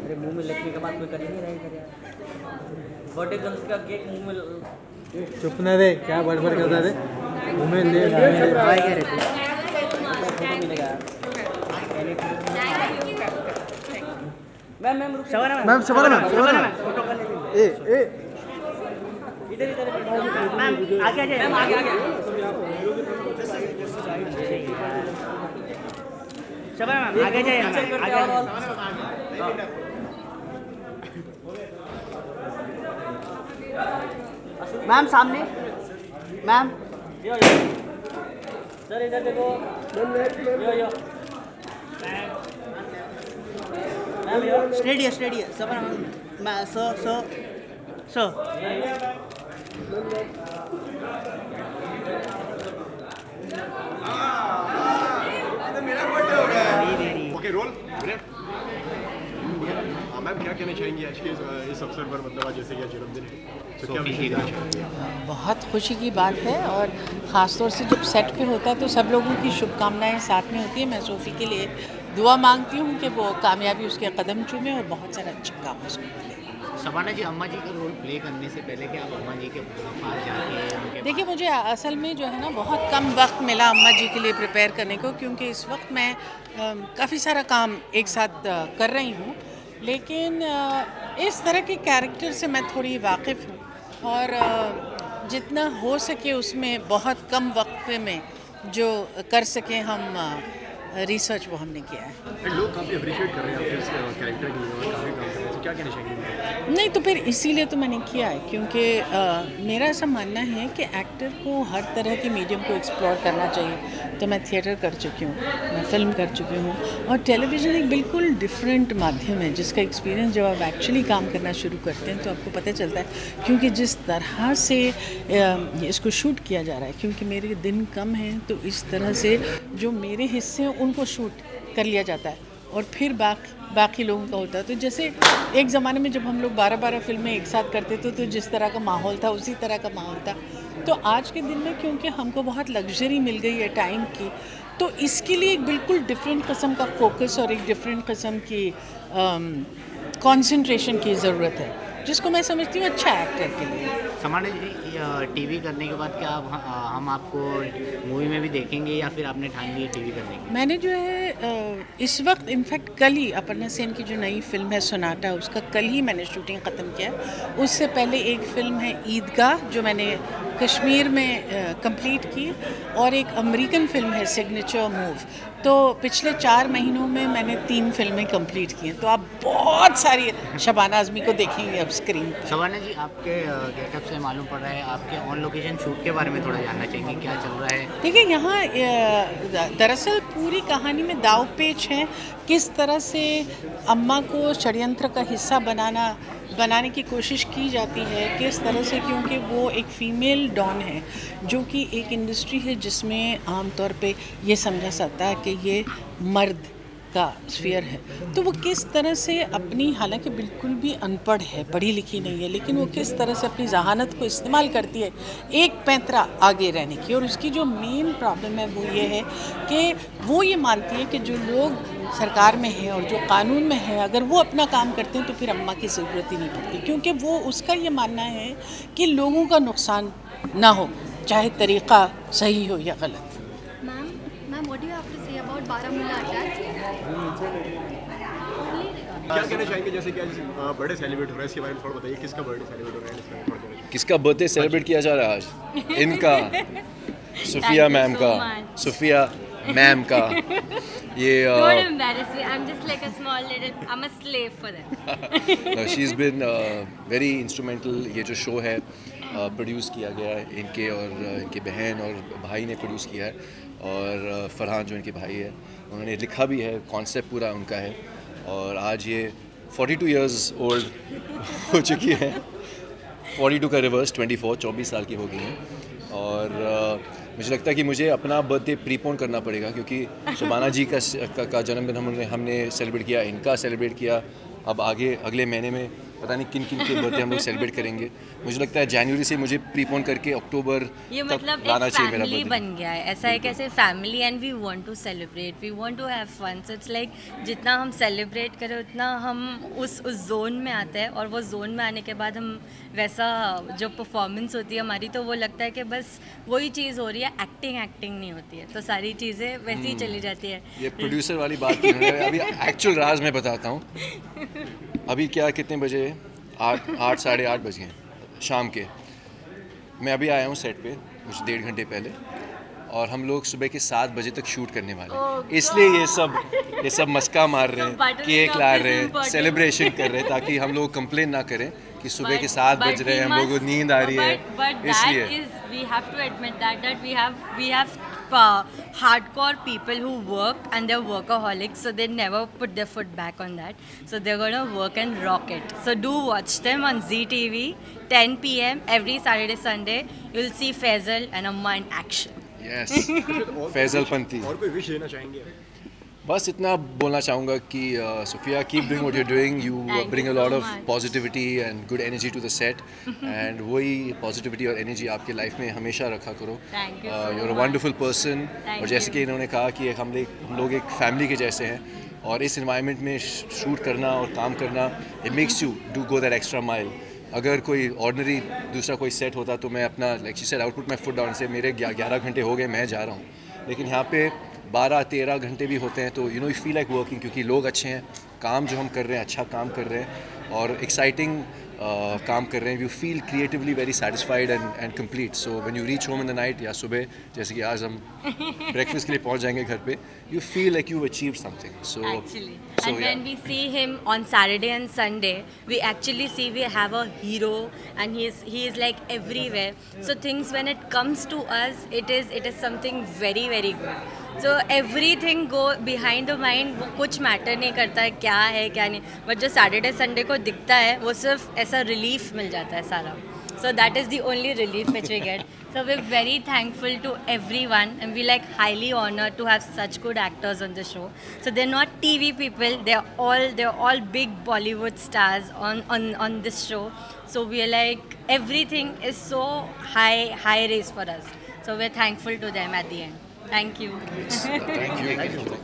अरे मुंह में लगने के बाद कोई कर ही नहीं रहा है। बर्थडे गर्ल्स का केक मुंह में चुप ना रे, क्या बड़बड़ करता रे, मुंह में ले भाई कह रहे थे मिलेगा। मैम शबाना मैम ए इधर मैम आगे आ जाइए मैम आगे शबाना मैम आगे जाइए मैम सामने मैम सर इधर देखो यो स्टेडी है सब मैं सर ओके रोल मैम क्या कहना चाहेंगी आज के इस अवसर पर, मतलब आज जैसे कि जन्मदिन है तो क्या विशेष कहना चाहेंगे? बहुत खुशी की बात है और ख़ासतौर से जब सेट पे होता है तो सब लोगों की शुभकामनाएं साथ में होती है। मैं सोफ़ी के लिए दुआ मांगती हूँ कि वो कामयाबी उसके कदम चूमे और बहुत सारा अच्छा काम उसको मिले। शबाना जी, अम्मा जी का रोल प्ले करने से पहले कि आप अम्मा जी के पास जाके देखिए, मुझे असल में जो है ना बहुत कम वक्त मिला अम्मा जी के लिए प्रिपेयर करने को, क्योंकि इस वक्त मैं काफ़ी सारा काम एक साथ कर रही हूँ, लेकिन इस तरह के कैरेक्टर से मैं थोड़ी वाकिफ़ हूँ और जितना हो सके उसमें बहुत कम वक्त में जो कर सके हम रिसर्च वो हमने किया है। लोग काफ़ी अप्रिशिएट कर रहे हैं आपके इस कैरेक्टर के लिए और काफ़ी काम कर रहे हैं, तो क्या कहना चाहेंगे? नहीं तो फिर इसीलिए तो मैंने किया है, क्योंकि मेरा ऐसा मानना है कि एक्टर को हर तरह के मीडियम को एक्सप्लोर करना चाहिए। तो मैं थिएटर कर चुकी हूँ, मैं फिल्म कर चुकी हूँ और टेलीविज़न एक बिल्कुल डिफरेंट माध्यम है जिसका एक्सपीरियंस जब आप एक्चुअली काम करना शुरू करते हैं तो आपको पता चलता है। क्योंकि जिस तरह से इसको शूट किया जा रहा है, क्योंकि मेरे दिन कम हैं तो इस तरह से जो मेरे हिस्से हैं उनको शूट कर लिया जाता है और फिर बाकी लोगों का होता है। तो जैसे एक ज़माने में जब हम लोग 12-12 फिल्में एक साथ करते थे तो जिस तरह का माहौल था उसी तरह का माहौल था। तो आज के दिन में क्योंकि हमको बहुत लग्जरी मिल गई है टाइम की, तो इसके लिए एक बिल्कुल डिफरेंट किस्म का फोकस और एक डिफरेंट किस्म की कंसंट्रेशन की ज़रूरत है, जिसको मैं समझती हूँ अच्छा एक्टर के लिए। शबाना जी, टीवी करने के बाद क्या हम आपको मूवी में भी देखेंगे या फिर आपने ठान ली टीवी करने की? मैंने जो है इस वक्त इनफैक्ट कल ही अपर्णा सेन की जो नई फिल्म है सोनाटा, उसका कल ही मैंने शूटिंग ख़त्म किया। उससे पहले एक फ़िल्म है ईदगाह जो मैंने कश्मीर में कंप्लीट की और एक अमेरिकन फ़िल्म है सिग्नेचर मूव। तो पिछले 4 महीनों में मैंने 3 फिल्में कंप्लीट की हैं। तो आप बहुत सारी शबाना आज़मी को देखेंगे अब स्क्रीन पर। शबाना जी, आपके गेटअप से मालूम पड़ रहा है आपके ऑन लोकेशन शूट के बारे में थोड़ा जानना चाहेंगे, क्या चल रहा है? देखिए, यहाँ दरअसल पूरी कहानी में दाव पेच है किस तरह से अम्मा को षड्यंत्र का हिस्सा बनाने की कोशिश की जाती है, किस तरह से, क्योंकि वो एक फ़ीमेल डॉन है जो कि एक इंडस्ट्री है जिसमें आमतौर पे ये समझा जाता है कि ये मर्द का स्फीयर है। तो वो किस तरह से अपनी, हालांकि बिल्कुल भी अनपढ़ है, पढ़ी लिखी नहीं है, लेकिन वो किस तरह से अपनी जहानत को इस्तेमाल करती है एक पैंतरा आगे रहने की। और उसकी जो मेन प्रॉब्लम है वो ये है कि वो ये मानती है कि जो लोग सरकार में है और जो कानून में है, अगर वो अपना काम करते हैं तो फिर अम्मा की ज़रूरत ही नहीं पड़ती, क्योंकि वो उसका ये मानना है कि लोगों का नुकसान ना हो, चाहे तरीक़ा सही हो या गलत। Ma'am, what do you have to say about Baramulla attack? क्या कहना चाहेंगे, जैसे कि आज बर्थडे सेलिब्रेट हो रहा है, इसके बारे में थोड़ा बताइए, किसका बर्थडे सेलिब्रेट हो रहा है? किसका बर्थडे सेलिब्रेट किया जा रहा है आज? इनका, सूफिया मैम का, सूफिया मैम का। ये Don't embarrass me. I'm just like a small little. I'm a slave for them. no, she's been very instrumental. ये जो शो है प्रोड्यूस किया गया है इनके और इनके बहन और भाई ने प्रोड्यूस किया है, और फरहान जो इनके भाई है उन्होंने लिखा भी है, कॉन्सेप्ट पूरा उनका है। और आज ये 42 इयर्स ओल्ड हो चुकी हैं। 42 का रिवर्स 24 साल की हो गई हैं। और मुझे लगता है कि मुझे अपना बर्थडे प्रीपोन करना पड़ेगा, क्योंकि शबाना जी का जन्मदिन हमने सेलिब्रेट किया, इनका सेलिब्रेट किया, अब आगे अगले महीने में पता नहीं किन किन के बर्थडे हम लोग सेलिब्रेट करेंगे। मुझे लगता है जनवरी से मुझे प्रीपोन करके अक्टूबर ये तक मतलब लाना एक चाहिए मेरा फैमिली बर्थडे। बन गया है, ऐसा है कैसे family, and we want to celebrate, we want to have fun. So it's like जितना हम सेलिब्रेट करें उतना हम उस जोन में आते हैं, और वो जोन में आने के बाद हम वैसा जो परफॉर्मेंस होती है हमारी, तो वो लगता है कि बस वही चीज़ हो रही है, एक्टिंग नहीं होती है, तो सारी चीज़ें वैसे ही चली जाती है। ये प्रोड्यूसर वाली बात की उन्होंने। अभी एक्चुअल राज मैं बताता हूँ। अभी क्या कितने बजे? 8 साढ़े 8 बज गए शाम के। मैं अभी आया हूँ सेट पे कुछ 1.5 घंटे पहले, और हम लोग सुबह के 7 बजे तक शूट करने वाले हैं। इसलिए ये सब मस्का मार रहे हैं, केक ला रहे हैं, सेलिब्रेशन कर रहे हैं, ताकि हम लोग कंप्लेन ना करें कि सुबह के 7 बज रहे हैं, हम लोगों को नींद आ रही है। इसलिए we have to admit that we have hardcore people who work, and they're workaholics, so they never put their foot back on that, so they're gonna work and rock it. So do watch them on ZTV 10 PM every Saturday Sunday. You'll see Faisal and Amma in action. Yes, Faizal Panti. और कोई wish देना चाहेंगे? बस इतना बोलना चाहूँगा कि Sophia, keep doing what you are doing, you bring a lot of positivity and good energy to the set, and वही पॉजिटिविटी और एनर्जी आपके लाइफ में हमेशा रखा करो। Thank you you so are a wonderful person. और जैसे कि इन्होंने कहा कि हम लोग एक फैमिली के जैसे हैं, और इस इन्वायरमेंट में शूट करना और काम करना, it makes you do go that extra mile. अगर कोई ऑर्डिनरी दूसरा कोई सेट होता तो मैं अपना like she said output my foot down से मेरे 11 घंटे हो गए, मैं जा रहा हूँ। लेकिन यहाँ पे 12-13 घंटे भी होते हैं, तो यू फील लाइक वर्किंग, क्योंकि लोग अच्छे हैं, काम जो हम कर रहे हैं अच्छा काम कर रहे हैं, और एक्साइटिंग काम कर रहे हैं। You feel creatively very satisfied and complete. So when you reach home in the night, या सुबह जैसे कि आज हम ब्रेकफास्ट के लिए पहुंच जाएंगे घर पे, you feel like you achieved something. So Actually, and when we see him on Saturday and Sunday, we actually see we have a hero, and he is like everywhere. So things, when it comes to us, it is something very very good. So everything go behind the mind, वो कुछ matter नहीं करता है क्या है क्या नहीं, but जो सैटरडे संडे को दिखता है वो सिर्फ ऐसा रिलीफ मिल जाता है सारा। So that is the only relief which we get. So we're very thankful to everyone, and we like highly honored to have such good actors on the show. So they're not TV people; they're all big Bollywood stars on this show. So we're like, everything is so high race for us. So we're thankful to them at the end. Thank you. thank you.